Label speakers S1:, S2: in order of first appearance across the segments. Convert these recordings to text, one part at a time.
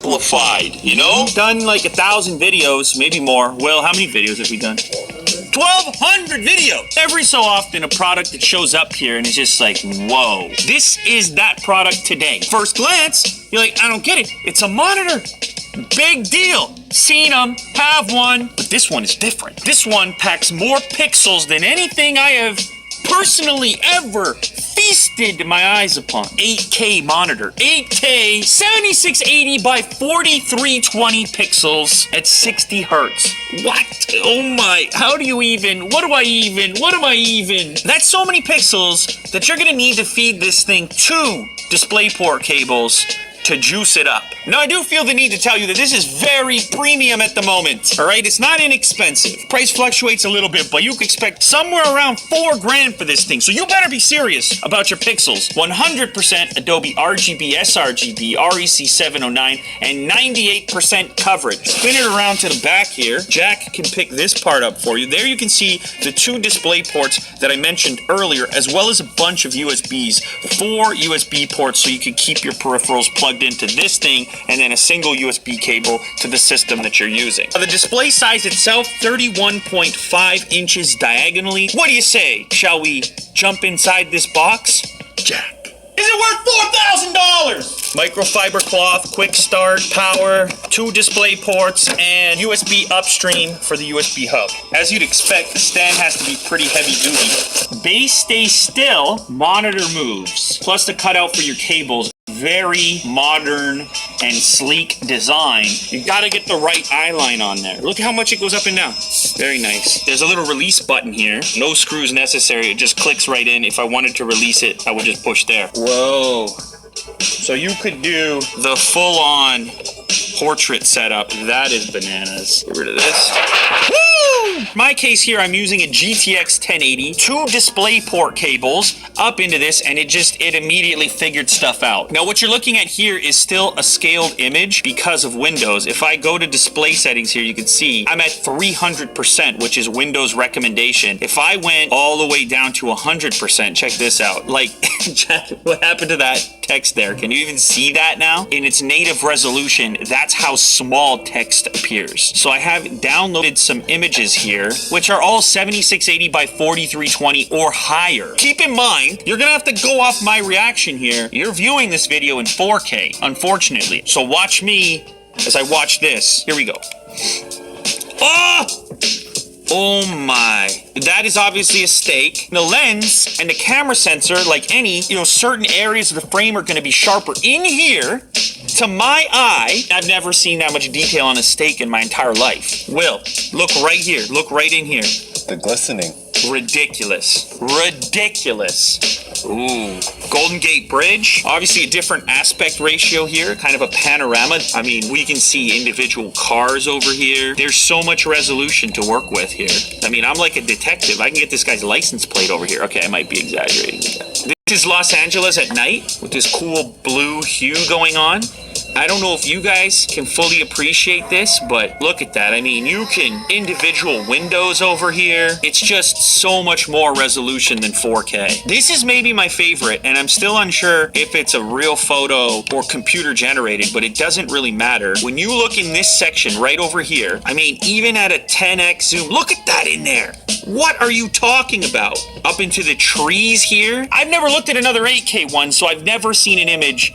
S1: simplified, you know?
S2: We've done like 1,000 videos, maybe more. Will, how many videos have we done? 1,200 videos! Every so often, a product that shows up here and it's just like, whoa. This is that product today. First glance, you're like, I don't get it. It's a monitor. Big deal. Seen them, have one, but this one is different. This one packs more pixels than anything I have personally ever feasted my eyes upon. 8K monitor. 8K, 7680 by 4320 pixels at 60 hertz. What? Oh my, how do you even, what am I even? That's so many pixels that you're gonna need to feed this thing 2 DisplayPort cables to juice it up. Now, I do feel the need to tell you that this is very premium at the moment, all right? It's not inexpensive. Price fluctuates a little bit, but you can expect somewhere around $4,000 for this thing, so you better be serious about your pixels. 100% Adobe RGB, sRGB, REC 709, and 98% coverage. Spin it around to the back here. Jack can pick this part up for you. There you can see the 2 display ports that I mentioned earlier, as well as a bunch of USBs. 4 USB ports so you can keep your peripherals plugged into this thing, and then a single USB cable to the system that you're using. The display size itself, 31.5 inches diagonally. What do you say? Shall we jump inside this box? Jack. Is it worth $4,000? Microfiber cloth, quick start, power, 2 display ports, and USB upstream for the USB hub. As you'd expect, the stand has to be pretty heavy duty. Base stays still, monitor moves. Plus the cutout for your cables. Very modern and sleek design. You gotta get the right eye line on there. Look how much it goes up and down. Very nice. There's a little release button here. No screws necessary. It just clicks right in. If I wanted to release it, I would just push there. Whoa. So you could do the full-on portrait setup. That is bananas. Get rid of this. Woo! In my case here, I'm using a GTX 1080, 2 DisplayPort cables up into this, and it immediately figured stuff out. Now, what you're looking at here is still a scaled image because of Windows. If I go to display settings here, you can see I'm at 300%, which is Windows recommendation. If I went all the way down to 100%, check this out. Like, what happened to that text there? Can you even see that now? In its native resolution, that's how small text appears. So I have downloaded some images here, which are all 7680 by 4320 or higher. Keep in mind, you're gonna have to go off my reaction here. You're viewing this video in 4K, unfortunately. So watch me as I watch this. Here we go. Oh! Oh my. That is obviously a steak. The lens and the camera sensor, like any, certain areas of the frame are going to be sharper. In here, to my eye, I've never seen that much detail on a steak in my entire life. Will, look right here. Look right in here.
S3: The glistening.
S2: Ridiculous. Ridiculous. Ooh. Golden Gate Bridge. Obviously a different aspect ratio here, kind of a panorama. I mean, we can see individual cars over here. There's so much resolution to work with here. I mean, I'm like a detective. I can get this guy's license plate over here. Okay, I might be exaggerating. This is Los Angeles at night with this cool blue hue going on. I don't know if you guys can fully appreciate this, but look at that. I mean, you can individual windows over here. It's just so much more resolution than 4K. This is maybe my favorite, and I'm still unsure if it's a real photo or computer generated, but it doesn't really matter. When you look in this section right over here, I mean, even at a 10x zoom, look at that in there. What are you talking about? Up into the trees here? I've never looked at another 8K one, so I've never seen an image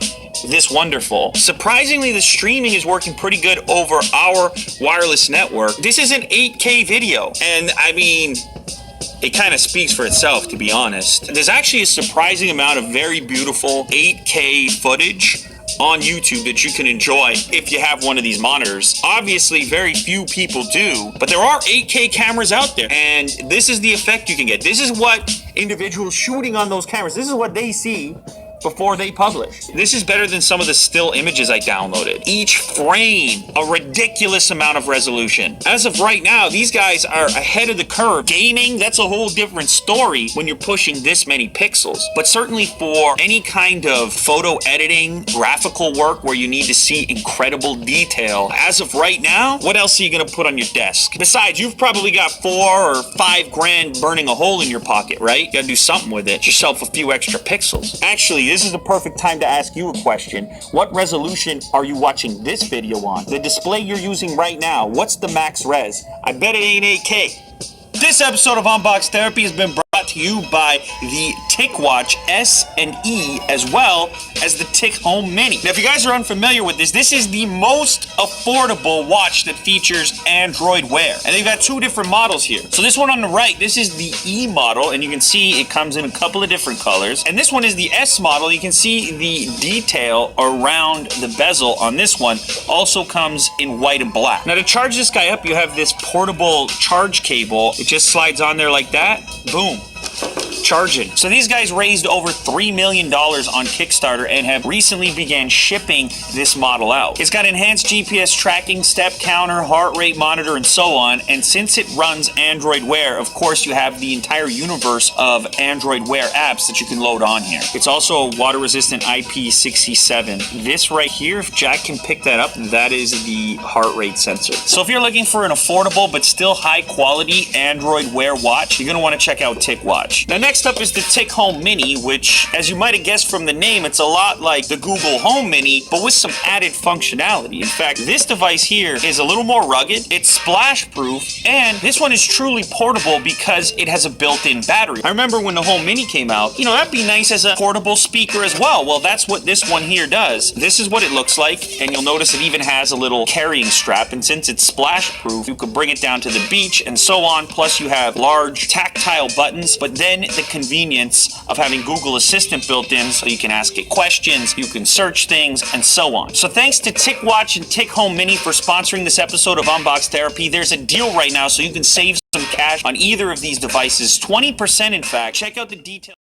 S2: this wonderful. Surprisingly, the streaming is working pretty good over our wireless network. This is an 8K video, and I mean, it kind of speaks for itself, to be honest. There's actually a surprising amount of very beautiful 8K footage on YouTube that you can enjoy if you have one of these monitors. Obviously, very few people do, but there are 8K cameras out there, and this is the effect you can get. This is what individuals shooting on those cameras, this is what they see before they publish. This is better than some of the still images I downloaded. Each frame, a ridiculous amount of resolution. As of right now, these guys are ahead of the curve. Gaming, that's a whole different story when you're pushing this many pixels. But certainly for any kind of photo editing, graphical work where you need to see incredible detail, as of right now, what else are you gonna put on your desk? Besides, you've probably got $4 or $5 grand burning a hole in your pocket, right? You gotta do something with it. Get yourself a few extra pixels. Actually, this is the perfect time to ask you a question. What resolution are you watching this video on? The display you're using right now, what's the max res? I bet it ain't 8K. This episode of Unbox Therapy has been brought to you by the TicWatch S and E, as well as the TicHome Mini. Now, if you guys are unfamiliar with this is the most affordable watch that features Android Wear. And they've got two different models here. So this one on the right, this is the E model, and you can see it comes in a couple of different colors. And this one is the S model. You can see the detail around the bezel on this one also comes in white and black. Now, to charge this guy up, you have this portable charge cable. It just slides on there like that. Boom. Charging. So these guys raised over $3 million on Kickstarter and have recently began shipping this model out. It's got enhanced GPS tracking, step counter, heart rate monitor, and so on. And since it runs Android Wear, of course, you have the entire universe of Android Wear apps that you can load on here. It's also water-resistant IP67. This right here, if Jack can pick that up, that is the heart rate sensor. So if you're looking for an affordable but still high-quality Android Wear watch, you're going to want to check out TicWatch. Now, next up is the TicHome Mini, which, as you might have guessed from the name, it's a lot like the Google Home Mini, but with some added functionality. In fact, this device here is a little more rugged, it's splash-proof, and this one is truly portable because it has a built-in battery. I remember when the Home Mini came out, you know, that'd be nice as a portable speaker as well. Well, that's what this one here does. This is what it looks like, and you'll notice it even has a little carrying strap, and since it's splash-proof, you could bring it down to the beach and so on. Plus, you have large tactile buttons, but then the convenience of having Google Assistant built in, so you can ask it questions, you can search things, and so on. So thanks to TicWatch and TicHome Mini for sponsoring this episode of Unbox Therapy. There's a deal right now, so you can save some cash on either of these devices, 20% in fact. Check out the details.